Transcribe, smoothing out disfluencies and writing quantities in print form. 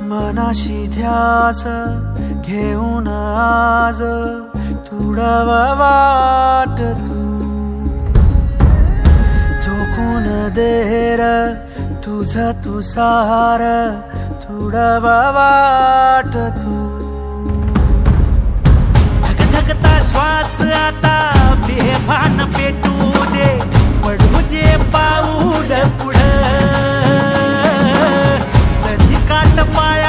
मनाशी ध्यास घेऊन आज तुडव वाट तू झोकून देर तुझ तू सार तुडव वाट तू धगधगता श्वास आता बेभान पेटू दे पडू दे पाऊल पुढं सधी काट पाया